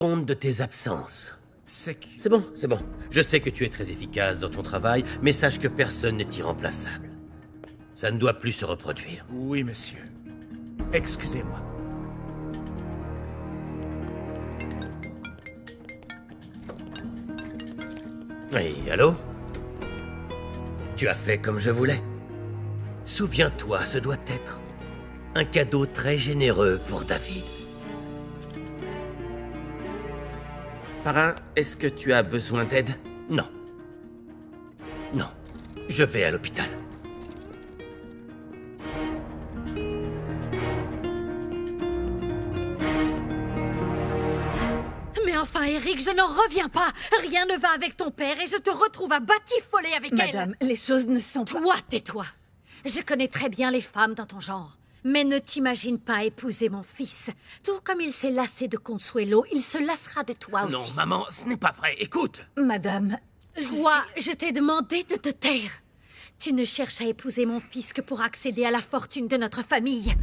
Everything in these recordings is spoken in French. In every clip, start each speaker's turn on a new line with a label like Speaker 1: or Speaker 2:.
Speaker 1: honte de tes absences.
Speaker 2: C'est que...
Speaker 1: C'est bon, c'est bon. Je sais que tu es très efficace dans ton travail, mais sache que personne n'est irremplaçable. Ça ne doit plus se reproduire.
Speaker 2: Oui, monsieur. Excusez-moi.
Speaker 1: Oui, allô? Tu as fait comme je voulais. Souviens-toi, ce doit être un cadeau très généreux pour David.
Speaker 3: Parrain, est-ce que tu as besoin d'aide?
Speaker 1: Non. Non. Je vais à l'hôpital.
Speaker 4: Mais enfin, Eric, je n'en reviens pas. Rien ne va avec ton père et je te retrouve à batifoler avec elle.
Speaker 5: Madame, les choses ne sont pas...
Speaker 4: Toi, tais-toi. Je connais très bien les femmes dans ton genre. Mais ne t'imagine pas épouser mon fils. Tout comme il s'est lassé de Consuelo, il se lassera de toi aussi.
Speaker 1: Non, maman, ce n'est pas vrai. Écoute.
Speaker 5: Madame...
Speaker 4: Toi, je t'ai demandé de te taire. Tu ne cherches à épouser mon fils que pour accéder à la fortune de notre famille.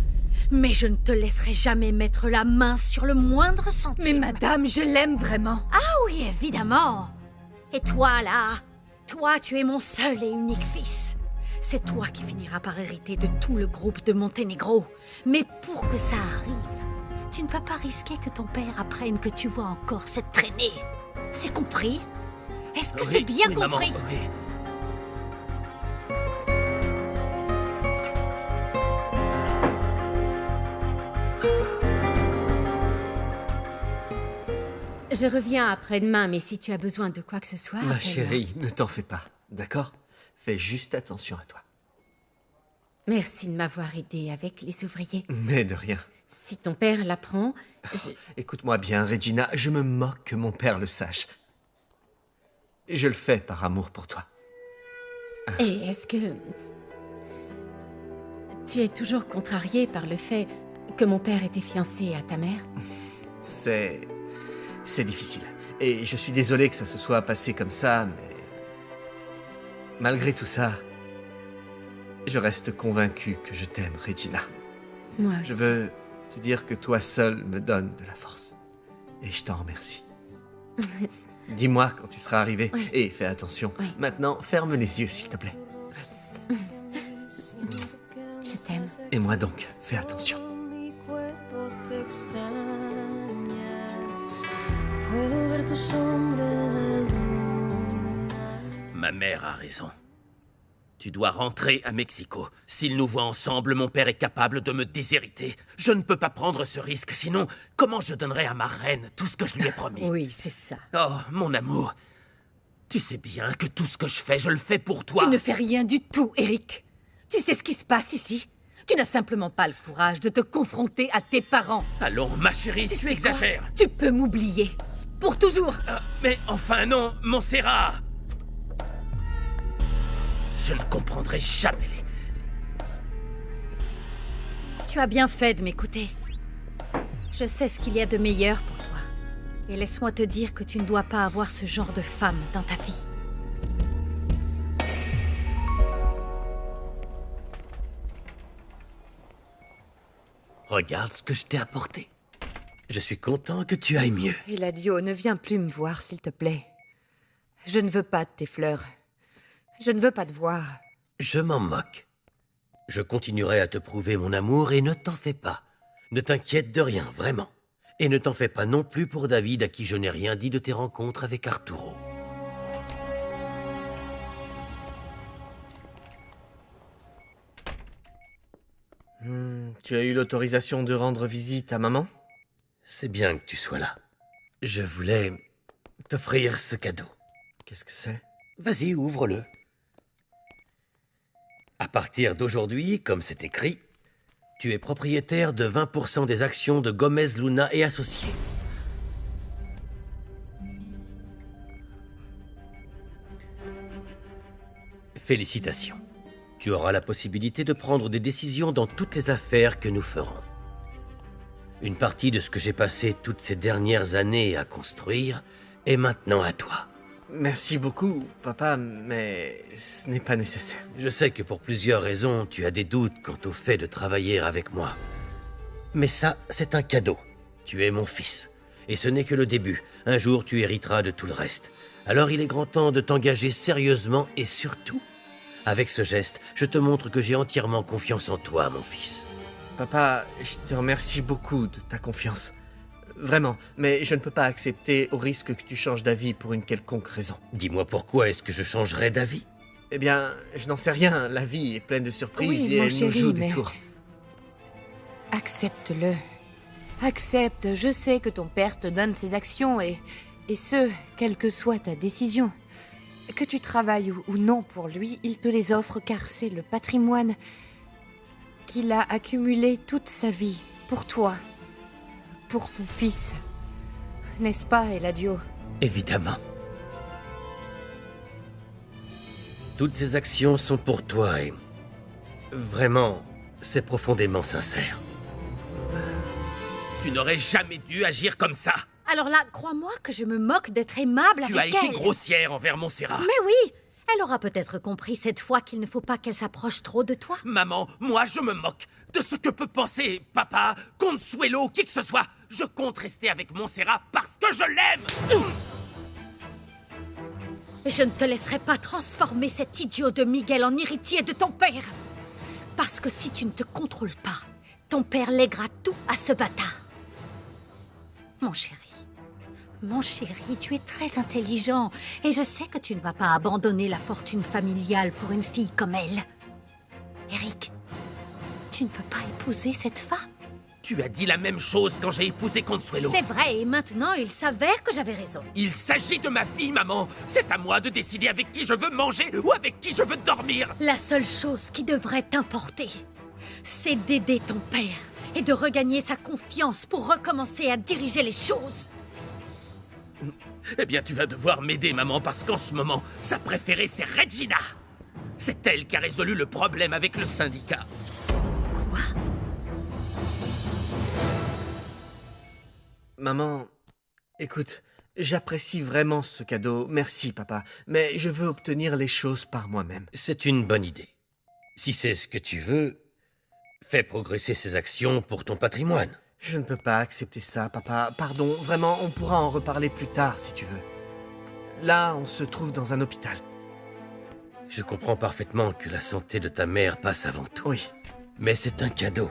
Speaker 4: Mais je ne te laisserai jamais mettre la main sur le moindre centime.
Speaker 5: Mais madame, je l'aime vraiment.
Speaker 4: Ah oui, évidemment. Et toi, là, toi, tu es mon seul et unique fils. C'est toi qui finiras par hériter de tout le groupe de Monténégro. Mais pour que ça arrive, tu ne peux pas risquer que ton père apprenne que tu vois encore cette traînée. C'est compris? Est-ce que c'est bien compris?
Speaker 1: Maman, oui.
Speaker 6: Je reviens après-demain, mais si tu as besoin de quoi que ce soit...
Speaker 3: Ma
Speaker 6: appelle-moi.
Speaker 3: chérie, ne t'en fais pas, d'accord? Fais juste attention à toi.
Speaker 6: Merci de m'avoir aidé avec les ouvriers.
Speaker 3: Mais de rien.
Speaker 6: Si ton père l'apprend, je...
Speaker 3: Écoute-moi bien, Regina, je me moque que mon père le sache. Je le fais par amour pour toi.
Speaker 6: Et est-ce que... Tu es toujours contrarié par le fait que mon père était fiancé à ta mère?
Speaker 3: C'est difficile. Et je suis désolé que ça se soit passé comme ça, mais... Malgré tout ça, je reste convaincu que je t'aime, Regina.
Speaker 6: Moi aussi.
Speaker 3: Je veux te dire que toi seul me donnes de la force. Et je t'en remercie. Dis-moi quand tu seras arrivé.
Speaker 6: Oui.
Speaker 3: Et fais attention.
Speaker 6: Oui.
Speaker 3: Maintenant, ferme les yeux, s'il te plaît.
Speaker 6: Je t'aime.
Speaker 3: Et moi donc, fais attention.
Speaker 7: Mi cuerpo te extraña. Puedo ver tu sombra en la luna.
Speaker 1: Ma mère a raison. Tu dois rentrer à Mexico. S'il nous voit ensemble, mon père est capable de me déshériter. Je ne peux pas prendre ce risque, sinon, comment je donnerai à ma reine tout ce que je lui ai promis?
Speaker 5: Oui, c'est ça.
Speaker 1: Oh, mon amour, tu sais bien que tout ce que je fais le fais pour toi.
Speaker 5: Tu ne fais rien du tout, Eric. Tu sais ce qui se passe ici? Tu n'as simplement pas le courage de te confronter à tes parents.
Speaker 1: Allons, ma chérie, tu
Speaker 5: sais
Speaker 1: exagères.
Speaker 5: quoi? Tu peux m'oublier. Pour toujours.
Speaker 1: Mais enfin non, Montserrat. Je ne comprendrai jamais les...
Speaker 4: Tu as bien fait de m'écouter. Je sais ce qu'il y a de meilleur pour toi. Et laisse-moi te dire que tu ne dois pas avoir ce genre de femme dans ta vie.
Speaker 1: Regarde ce que je t'ai apporté. Je suis content que tu ailles mieux.
Speaker 5: Eladio, ne viens plus me voir, s'il te plaît. Je ne veux pas de tes fleurs. Je ne veux pas te voir.
Speaker 1: Je m'en moque. Je continuerai à te prouver mon amour et ne t'en fais pas. Ne t'inquiète de rien, vraiment. Et ne t'en fais pas non plus pour David à qui je n'ai rien dit de tes rencontres avec Arturo.
Speaker 3: Tu as eu l'autorisation de rendre visite à maman?
Speaker 1: C'est bien que tu sois là. Je voulais t'offrir ce cadeau.
Speaker 3: Qu'est-ce que c'est?
Speaker 1: Vas-y, ouvre-le. À partir d'aujourd'hui, comme c'est écrit, tu es propriétaire de 20% des actions de Gomez Luna et Associés. Félicitations. Tu auras la possibilité de prendre des décisions dans toutes les affaires que nous ferons. Une partie de ce que j'ai passé toutes ces dernières années à construire est maintenant à toi.
Speaker 3: Merci beaucoup, papa, mais ce n'est pas nécessaire.
Speaker 1: Je sais que pour plusieurs raisons, tu as des doutes quant au fait de travailler avec moi. Mais ça, c'est un cadeau. Tu es mon fils. Et ce n'est que le début. Un jour, tu hériteras de tout le reste. Alors il est grand temps de t'engager sérieusement et surtout, avec ce geste, je te montre que j'ai entièrement confiance en toi, mon fils.
Speaker 3: Papa, je te remercie beaucoup de ta confiance. Vraiment, mais je ne peux pas accepter au risque que tu changes d'avis pour une quelconque raison.
Speaker 1: Dis-moi pourquoi est-ce que je changerais d'avis?
Speaker 3: Eh bien, je n'en sais rien. La vie est pleine de surprises
Speaker 6: Oui,
Speaker 3: et
Speaker 6: mon
Speaker 3: elle nous
Speaker 6: chéri,
Speaker 3: joue des
Speaker 6: mais-
Speaker 3: tours.
Speaker 6: Accepte-le. Accepte, je sais que ton père te donne ses actions et ce, quelle que soit ta décision. Que tu travailles ou non pour lui, il te les offre car c'est le patrimoine qu'il a accumulé toute sa vie pour toi, pour son fils. N'est-ce pas, Eladio?
Speaker 1: Évidemment. Toutes ces actions sont pour toi et... Vraiment, c'est profondément sincère.
Speaker 2: Tu n'aurais jamais dû agir comme ça.
Speaker 4: Alors là, crois-moi que je me moque d'être aimable
Speaker 2: Tu as
Speaker 4: avec
Speaker 2: été
Speaker 4: elle.
Speaker 2: grossière envers Montserrat.
Speaker 4: Mais oui, elle aura peut-être compris cette fois qu'il ne faut pas qu'elle s'approche trop de toi.
Speaker 2: Maman, moi je me moque de ce que peut penser papa, Consuelo, qui que ce soit. Je compte rester avec Montserrat parce que je l'aime.
Speaker 4: Je ne te laisserai pas transformer cet idiot de Miguel en héritier de ton père. Parce que si tu ne te contrôles pas, ton père lèguera tout à ce bâtard. Mon chéri, tu es très intelligent et je sais que tu ne vas pas abandonner la fortune familiale pour une fille comme elle. Eric, tu ne peux pas épouser cette femme.
Speaker 2: Tu as dit la même chose quand j'ai épousé Consuelo.
Speaker 4: C'est vrai et maintenant il s'avère que j'avais raison.
Speaker 2: Il s'agit de ma fille, maman. C'est à moi de décider avec qui je veux manger ou avec qui je veux dormir.
Speaker 4: La seule chose qui devrait t'importer, c'est d'aider ton père et de regagner sa confiance pour recommencer à diriger les choses.
Speaker 2: Eh bien, tu vas devoir m'aider, maman, parce qu'en ce moment, sa préférée, c'est Regina. C'est elle qui a résolu le problème avec le syndicat.
Speaker 4: Quoi?
Speaker 3: Maman, écoute, j'apprécie vraiment ce cadeau. Merci, papa. Mais je veux obtenir les choses par moi-même.
Speaker 1: C'est une bonne idée. Si c'est ce que tu veux, fais progresser ces actions pour ton patrimoine.
Speaker 3: Je ne peux pas accepter ça, papa. Pardon, vraiment, on pourra en reparler plus tard, si tu veux. Là, on se trouve dans un hôpital.
Speaker 1: Je comprends parfaitement que la santé de ta mère passe avant tout.
Speaker 3: Oui.
Speaker 1: Mais c'est un cadeau.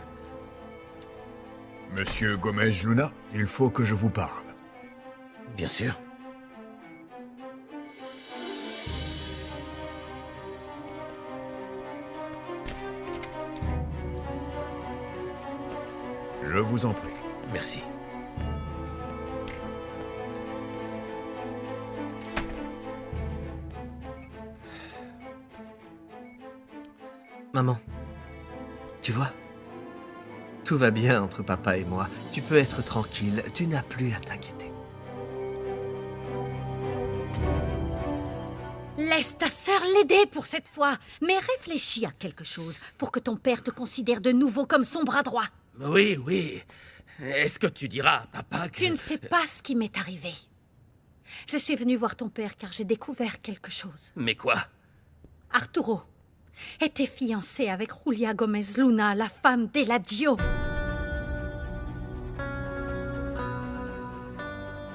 Speaker 8: Monsieur Gomez Luna, il faut que je vous parle.
Speaker 1: Bien sûr.
Speaker 8: Je vous en prie.
Speaker 1: Merci.
Speaker 3: Maman, tu vois, tout va bien entre papa et moi. Tu peux être tranquille, tu n'as plus à t'inquiéter.
Speaker 4: Laisse ta sœur l'aider pour cette fois, mais réfléchis à quelque chose pour que ton père te considère de nouveau comme son bras droit.
Speaker 2: Oui, oui. Est-ce que tu diras à papa que...
Speaker 4: Tu ne sais pas ce qui m'est arrivé. Je suis venue voir ton père car j'ai découvert quelque chose.
Speaker 2: Mais quoi?
Speaker 4: Arturo était fiancé avec Julia Gomez Luna, la femme d'Eladio.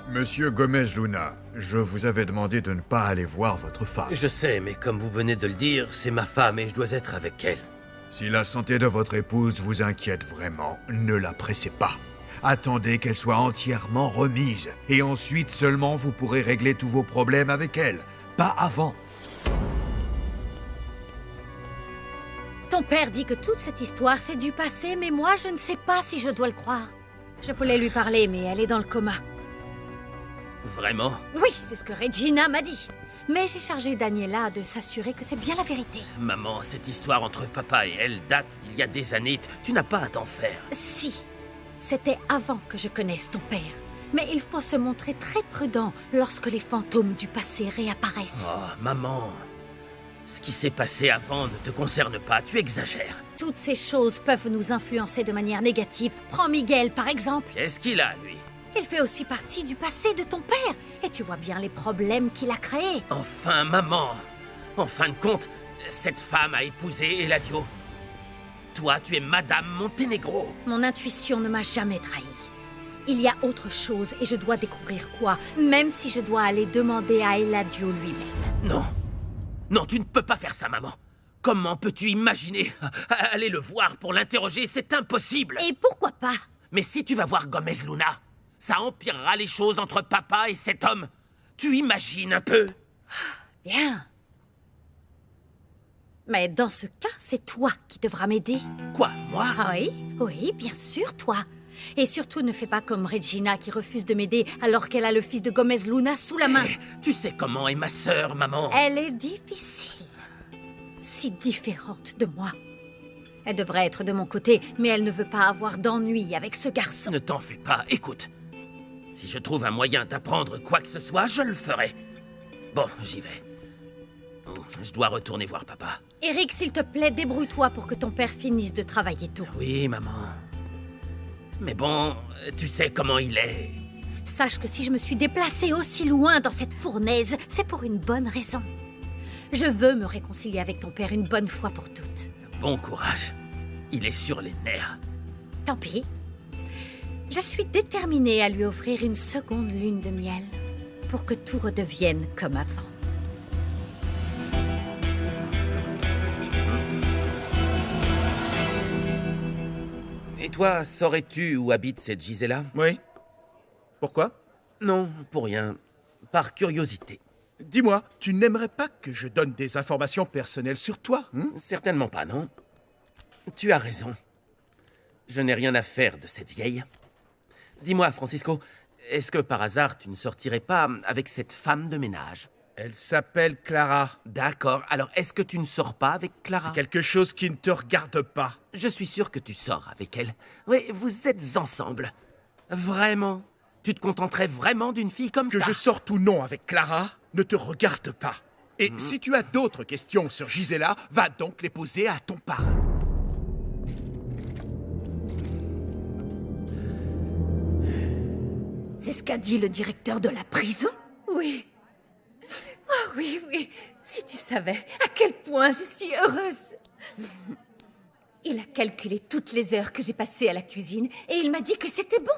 Speaker 8: Monsieur Gomez Luna, je vous avais demandé de ne pas aller voir votre femme.
Speaker 1: Je sais, mais comme vous venez de le dire, c'est ma femme et je dois être avec elle.
Speaker 8: Si la santé de votre épouse vous inquiète vraiment, ne la pressez pas. Attendez qu'elle soit entièrement remise. Et ensuite seulement vous pourrez régler tous vos problèmes avec elle. Pas avant.
Speaker 4: Ton père dit que toute cette histoire, c'est du passé, mais moi, je ne sais pas si je dois le croire. Je voulais lui parler, mais elle est dans le coma.
Speaker 2: Vraiment?
Speaker 4: Oui, c'est ce que Regina m'a dit. Mais j'ai chargé Daniela de s'assurer que c'est bien la vérité.
Speaker 2: Maman, cette histoire entre papa et elle date d'il y a des années. Tu n'as pas à t'en faire.
Speaker 4: Si, c'était avant que je connaisse ton père. Mais il faut se montrer très prudent lorsque les fantômes du passé réapparaissent.
Speaker 2: Oh, maman. Ce qui s'est passé avant ne te concerne pas, tu exagères.
Speaker 4: Toutes ces choses peuvent nous influencer de manière négative. Prends Miguel, par exemple.
Speaker 2: Qu'est-ce qu'il a, lui?
Speaker 4: Il fait aussi partie du passé de ton père. Et tu vois bien les problèmes qu'il a créés.
Speaker 2: Enfin, maman. En fin de compte, cette femme a épousé Eladio. Toi, tu es Madame Montenegro.
Speaker 4: Mon intuition ne m'a jamais trahi. Il y a autre chose et je dois découvrir quoi, même si je dois aller demander à Eladio lui-même.
Speaker 2: Non. Non, tu ne peux pas faire ça, maman. Comment peux-tu imaginer aller le voir pour l'interroger? C'est impossible.
Speaker 4: Et pourquoi pas?
Speaker 2: Mais si tu vas voir Gomez Luna, ça empirera les choses entre papa et cet homme. Tu imagines un peu?
Speaker 4: Bien. Mais dans ce cas, c'est toi qui devras m'aider.
Speaker 2: Quoi, moi?
Speaker 4: Ah oui, oui, bien sûr, toi. Et surtout, ne fais pas comme Regina qui refuse de m'aider alors qu'elle a le fils de Gomez Luna sous la main.
Speaker 2: Tu sais comment est ma sœur, maman?
Speaker 4: Elle est difficile. Si différente de moi. Elle devrait être de mon côté, mais elle ne veut pas avoir d'ennui avec ce garçon.
Speaker 2: Ne t'en fais pas, écoute. Si je trouve un moyen d'apprendre quoi que ce soit, je le ferai. Bon, j'y vais. Je dois retourner voir papa.
Speaker 4: Eric, s'il te plaît, débrouille-toi pour que ton père finisse de travailler tôt.
Speaker 2: Oui, maman. Mais bon, tu sais comment il est.
Speaker 4: Sache que si je me suis déplacée aussi loin dans cette fournaise, c'est pour une bonne raison. Je veux me réconcilier avec ton père une bonne fois pour toutes.
Speaker 2: Bon courage. Il est sur les nerfs.
Speaker 4: Tant pis. Je suis déterminée à lui offrir une seconde lune de miel pour que tout redevienne comme avant.
Speaker 2: Et toi, saurais-tu où habite cette Gisela?
Speaker 9: Oui. Pourquoi?
Speaker 2: Non, pour rien. Par curiosité.
Speaker 9: Dis-moi, tu n'aimerais pas que je donne des informations personnelles sur toi, hein?
Speaker 2: Certainement pas, non. Tu as raison. Je n'ai rien à faire de cette vieille. Dis-moi, Francisco, est-ce que par hasard tu ne sortirais pas avec cette femme de ménage?
Speaker 9: Elle s'appelle Clara.
Speaker 2: D'accord, alors est-ce que tu ne sors pas avec Clara?
Speaker 9: C'est quelque chose qui ne te regarde pas.
Speaker 2: Je suis sûr que tu sors avec elle. Oui, vous êtes ensemble. Vraiment? Tu te contenterais vraiment d'une fille comme
Speaker 9: Que
Speaker 2: ça?
Speaker 9: je sorte ou non avec Clara ne te regarde pas. Et si tu as d'autres questions sur Gisela, va donc les poser à ton parrain.
Speaker 5: C'est ce qu'a dit le directeur de la prison? Oui. Oh oui, oui. Si tu savais à quel point je suis heureuse. Il a calculé toutes les heures que j'ai passées à la cuisine et il m'a dit que c'était bon.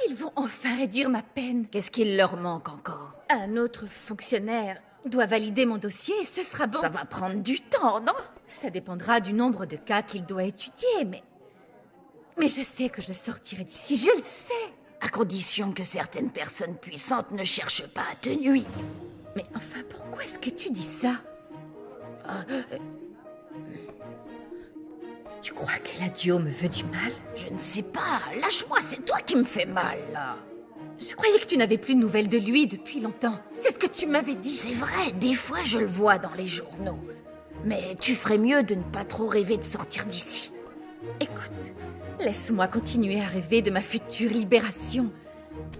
Speaker 5: Ils vont enfin réduire ma peine.
Speaker 4: Qu'est-ce qu'il leur manque encore?
Speaker 5: Un autre fonctionnaire doit valider mon dossier et ce sera bon.
Speaker 4: Ça va prendre du temps, non?
Speaker 5: Ça dépendra du nombre de cas qu'il doit étudier, mais je sais que je sortirai d'ici, je le sais.
Speaker 4: À condition que certaines personnes puissantes ne cherchent pas à te nuire.
Speaker 5: Mais enfin, pourquoi est-ce que tu dis ça? Tu crois qu'Eladio me veut du mal?
Speaker 4: Je ne sais pas. Lâche-moi, c'est toi qui me fais mal, là.
Speaker 5: Je croyais que tu n'avais plus de nouvelles de lui depuis longtemps. C'est ce que tu m'avais dit.
Speaker 4: C'est vrai, des fois je le vois dans les journaux. Mais tu ferais mieux de ne pas trop rêver de sortir d'ici.
Speaker 5: Écoute, laisse-moi continuer à rêver de ma future libération.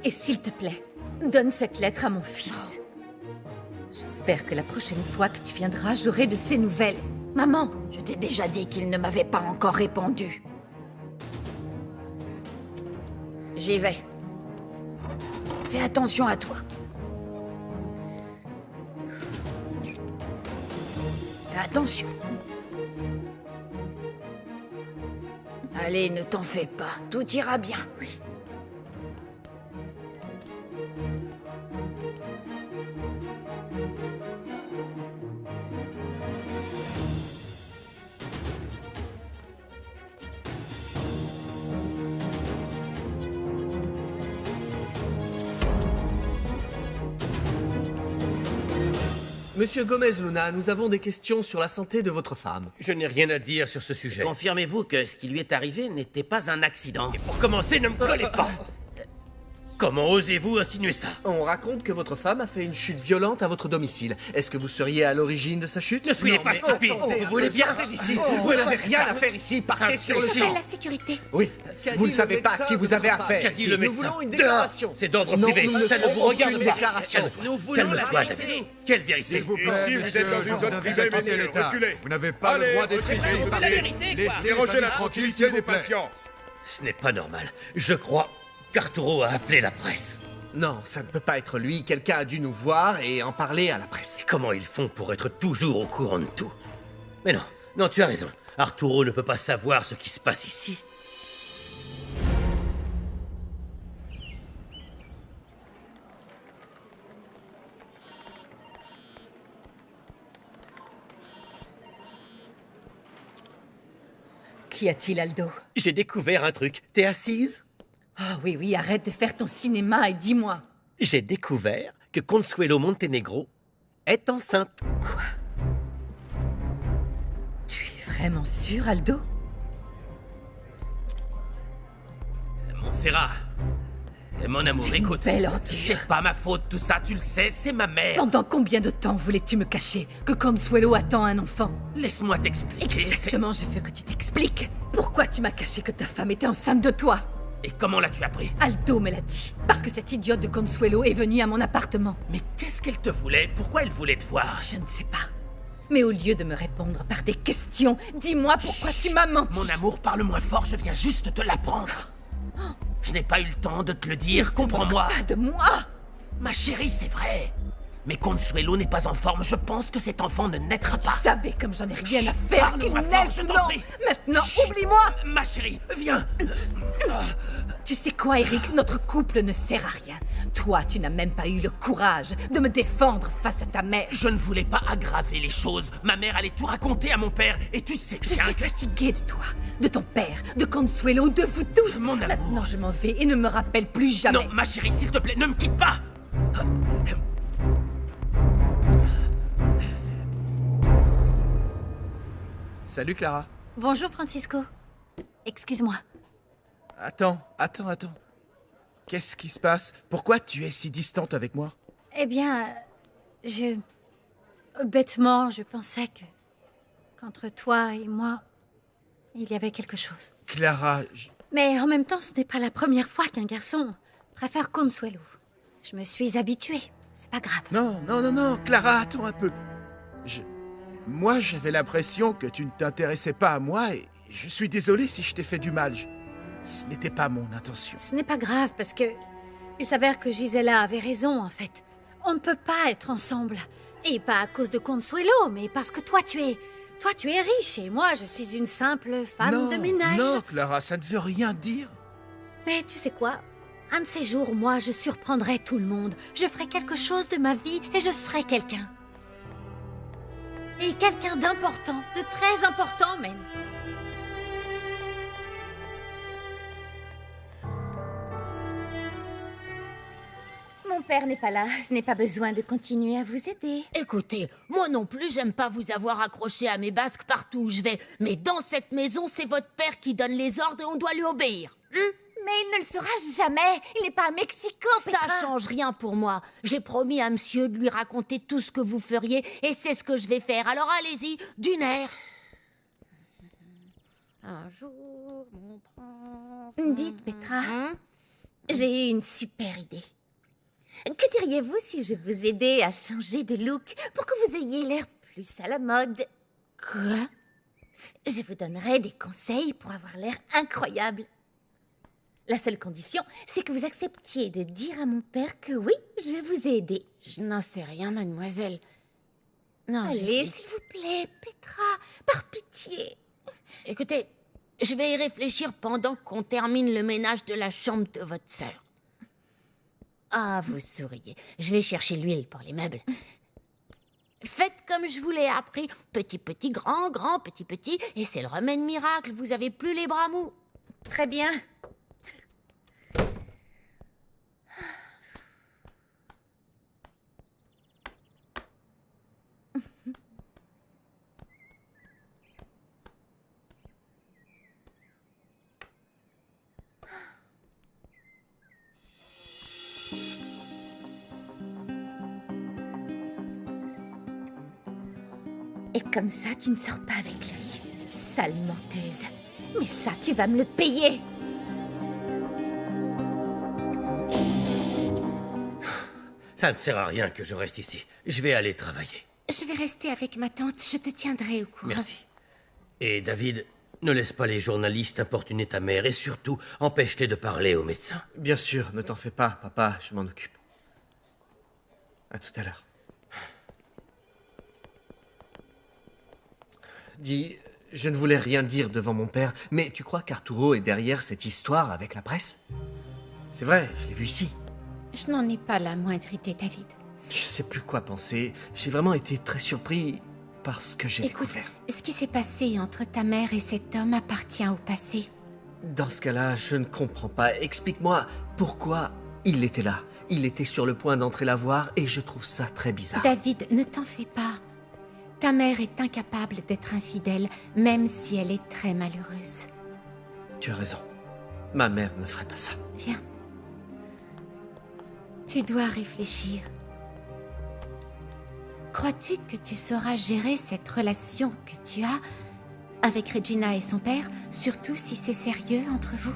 Speaker 5: Et s'il te plaît, donne cette lettre à mon fils. J'espère que la prochaine fois que tu viendras, j'aurai de ses nouvelles. Maman,
Speaker 4: je t'ai déjà dit qu'il ne m'avait pas encore répondu. J'y vais. Fais attention à toi. Fais attention. Allez, ne t'en fais pas. Tout ira bien. Oui.
Speaker 3: Monsieur Gomez Luna, nous avons des questions sur la santé de votre femme.
Speaker 1: Je n'ai rien à dire sur ce sujet.
Speaker 2: Confirmez-vous que ce qui lui est arrivé n'était pas un accident?
Speaker 1: Et pour commencer, ne me collez pas. Comment osez-vous insinuer ça?
Speaker 3: On raconte que votre femme a fait une chute violente à votre domicile. Est-ce que vous seriez à l'origine de sa chute?
Speaker 1: Ne soyez pas stupide. Vous voulez bien
Speaker 3: sortez d'ici. Vous n'avez rien à faire ici. Partez sur le
Speaker 4: J'appelle
Speaker 3: champ.
Speaker 4: la sécurité.
Speaker 3: Oui. Vous ne savez pas à qui vous avez affaire.
Speaker 1: Qu'a dit
Speaker 3: ici.
Speaker 1: le
Speaker 3: Nous
Speaker 1: médecin?
Speaker 3: voulons une
Speaker 1: Dehors.
Speaker 3: déclaration.
Speaker 1: C'est d'ordre
Speaker 3: Non,
Speaker 1: privé.
Speaker 3: nous ne
Speaker 1: Ça ne vous
Speaker 3: ferons
Speaker 1: regarde
Speaker 3: aucune
Speaker 1: pas.
Speaker 3: déclaration.
Speaker 2: Nous voulons
Speaker 1: Calme-toi,
Speaker 2: la
Speaker 1: David.
Speaker 2: vérité.
Speaker 1: Quelle vérité?
Speaker 8: S'il vous plaît,
Speaker 10: Ici, vous êtes dans une zone privée, messieurs. Reculez.
Speaker 8: Vous n'avez pas le
Speaker 10: Allez,
Speaker 8: droit d'être ici.
Speaker 10: reculez,
Speaker 2: la vérité, quoi.
Speaker 8: Laissez
Speaker 10: Dérogez
Speaker 8: les
Speaker 10: la
Speaker 8: familles tranquilles,
Speaker 10: tranquillité
Speaker 8: s'il
Speaker 10: des
Speaker 8: vous plaît.
Speaker 10: patients.
Speaker 1: Ce n'est pas normal. Je crois qu'Arturo a appelé la presse.
Speaker 3: Non, ça ne peut pas être lui. Quelqu'un a dû nous voir et en parler à la presse.
Speaker 1: Et comment ils font pour être toujours au courant de tout? Mais non, non, tu as raison. Arturo ne peut pas savoir ce qui se passe ici.
Speaker 5: Qu'y a-t-il, Aldo?
Speaker 1: J'ai découvert un truc. T'es assise?
Speaker 5: Oh oui, oui, arrête de faire ton cinéma et dis-moi.
Speaker 1: J'ai découvert que Consuelo Montenegro est enceinte.
Speaker 5: Quoi? Tu es vraiment sûr, Aldo?
Speaker 1: Montserrat, mon amour,
Speaker 5: T'es une
Speaker 1: écoute.
Speaker 5: belle ordure.
Speaker 1: C'est pas ma faute, tout ça, tu le sais, c'est ma mère.
Speaker 5: Pendant combien de temps voulais-tu me cacher que Consuelo attend un enfant?
Speaker 1: Laisse-moi t'expliquer.
Speaker 5: Exactement, je veux que tu t'expliques. Pourquoi tu m'as caché que ta femme était enceinte de toi?
Speaker 1: Et comment l'as-tu appris?
Speaker 5: Aldo me l'a dit. Parce que cette idiote de Consuelo est venue à mon appartement.
Speaker 1: Mais qu'est-ce qu'elle te voulait? Pourquoi elle voulait te voir?
Speaker 5: Je ne sais pas. Mais au lieu de me répondre par des questions, dis-moi pourquoi tu m'as menti.
Speaker 1: Mon amour, parle moins fort, je viens juste te l'apprendre. Je n'ai pas eu le temps de te le dire, comprends-moi.
Speaker 5: Pas de moi.
Speaker 1: Ma chérie, c'est vrai. Mais Consuelo n'est pas en forme, je pense que cet enfant ne naîtra pas.
Speaker 5: Tu savais comme j'en ai rien à faire qu'il
Speaker 1: Parle-moi fort,
Speaker 5: naisse
Speaker 1: je
Speaker 5: ou
Speaker 1: t'en
Speaker 5: non.
Speaker 1: prie.
Speaker 5: Maintenant, oublie-moi.
Speaker 1: Ma chérie, viens.
Speaker 5: Tu sais quoi, Eric? Notre couple ne sert à rien. Toi, tu n'as même pas eu le courage de me défendre face à ta mère.
Speaker 1: Je ne voulais pas aggraver les choses. Ma mère allait tout raconter à mon père, et tu sais
Speaker 5: Je
Speaker 1: bien
Speaker 5: suis
Speaker 1: que...
Speaker 5: fatiguée de toi, de ton père, de Consuelo, de vous tous.
Speaker 1: Mon amour.
Speaker 5: Maintenant, je m'en vais et ne me rappelle plus jamais.
Speaker 1: Non, ma chérie, s'il te plaît, ne me quitte pas.
Speaker 9: Salut Clara.
Speaker 4: Bonjour, Francisco. Excuse-moi.
Speaker 9: Attends. Qu'est-ce qui se passe? Pourquoi tu es si distante avec moi?
Speaker 4: Eh bien, bêtement, je pensais qu'entre toi et moi, il y avait quelque chose.
Speaker 9: Clara,
Speaker 4: Mais en même temps, ce n'est pas la première fois qu'un garçon préfère Consuelo. Je me suis habituée. C'est pas grave.
Speaker 9: Non, Clara, attends un peu. Moi, j'avais l'impression que tu ne t'intéressais pas à moi et je suis désolé si je t'ai fait du mal. Ce n'était pas mon intention.
Speaker 4: Ce n'est pas grave parce que il s'avère que Gisela avait raison en fait. On ne peut pas être ensemble. Et pas à cause de Consuelo, mais parce que toi tu es riche et moi je suis une simple femme de ménage.
Speaker 9: Non, Clara, ça ne veut rien dire.
Speaker 4: Mais tu sais quoi? Un de ces jours, moi, je surprendrai tout le monde. Je ferai quelque chose de ma vie et je serai quelqu'un. Et quelqu'un d'important, de très important même.
Speaker 5: Mon père n'est pas là, je n'ai pas besoin de continuer à vous aider.
Speaker 11: Écoutez, moi non plus, j'aime pas vous avoir accroché à mes basques partout où je vais. Mais dans cette maison, c'est votre père qui donne les ordres et on doit lui obéir.
Speaker 5: Mais il ne le sera jamais. Il n'est pas à Mexico, Petra.
Speaker 11: Ça change rien pour moi. J'ai promis à monsieur de lui raconter tout ce que vous feriez et c'est ce que je vais faire. Alors allez-y, d'une air. Un jour, mon prince...
Speaker 5: Dites, Petra, j'ai eu une super idée. Que diriez-vous si je vous aidais à changer de look pour que vous ayez l'air plus à la mode?
Speaker 11: Quoi?
Speaker 5: Je vous donnerai des conseils pour avoir l'air incroyable. La seule condition, c'est que vous acceptiez de dire à mon père que oui, je vous ai aidé.
Speaker 11: Je n'en sais rien, mademoiselle. Non,
Speaker 5: allez, s'il vous plaît, Petra, par pitié.
Speaker 11: Écoutez, je vais y réfléchir pendant qu'on termine le ménage de la chambre de votre sœur. Ah, vous souriez. Je vais chercher l'huile pour les meubles. Faites comme je vous l'ai appris. Petit, petit, grand, grand, petit, petit. Et c'est le remède miracle. Vous avez plus les bras mous.
Speaker 5: Très bien. Et comme ça, tu ne sors pas avec lui. Sale menteuse. Mais ça, tu vas me le payer.
Speaker 1: Ça ne sert à rien que je reste ici. Je vais aller travailler.
Speaker 5: Je vais rester avec ma tante. Je te tiendrai au courant.
Speaker 1: Merci. Et David, ne laisse pas les journalistes importuner ta mère et surtout empêche-les de parler aux médecins.
Speaker 3: Bien sûr, ne t'en fais pas, papa, je m'en occupe. À tout à l'heure. Dis, je ne voulais rien dire devant mon père, mais tu crois qu'Arturo est derrière cette histoire avec la presse? C'est vrai, je l'ai vu ici.
Speaker 5: Je n'en ai pas la moindre idée, David.
Speaker 3: Je sais plus quoi penser. J'ai vraiment été très surpris par ce que j'ai
Speaker 5: Écoute,
Speaker 3: découvert.
Speaker 5: ce qui s'est passé entre ta mère et cet homme appartient au passé.
Speaker 3: Dans ce cas-là, je ne comprends pas. Explique-moi pourquoi il était là. Il était sur le point d'entrer la voir et je trouve ça très bizarre.
Speaker 5: David, ne t'en fais pas. Ta mère est incapable d'être infidèle, même si elle est très malheureuse.
Speaker 3: Tu as raison. Ma mère ne ferait pas ça.
Speaker 5: Viens. Tu dois réfléchir. Crois-tu que tu sauras gérer cette relation que tu as avec Regina et son père, surtout si c'est sérieux entre vous?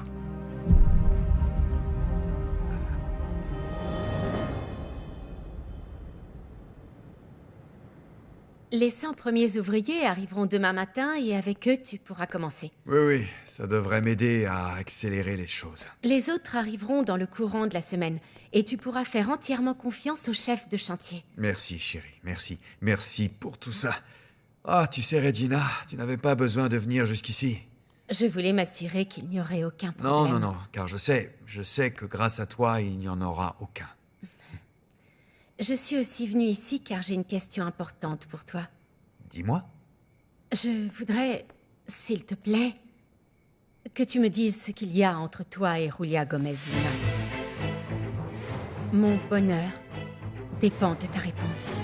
Speaker 5: Les 100 premiers ouvriers arriveront demain matin et avec eux, tu pourras commencer.
Speaker 8: Oui, ça devrait m'aider à accélérer les choses.
Speaker 5: Les autres arriveront dans le courant de la semaine et tu pourras faire entièrement confiance au chef de chantier.
Speaker 8: Merci, chérie, merci. Merci pour tout ça. Ah, tu sais, Regina, tu n'avais pas besoin de venir jusqu'ici.
Speaker 5: Je voulais m'assurer qu'il n'y aurait aucun problème.
Speaker 8: Non, car je sais que grâce à toi, il n'y en aura aucun.
Speaker 5: Je suis aussi venue ici car j'ai une question importante pour toi.
Speaker 8: Dis-moi.
Speaker 5: Je voudrais, s'il te plaît, que tu me dises ce qu'il y a entre toi et Julia Gomez Luna. Mon bonheur dépend de ta réponse.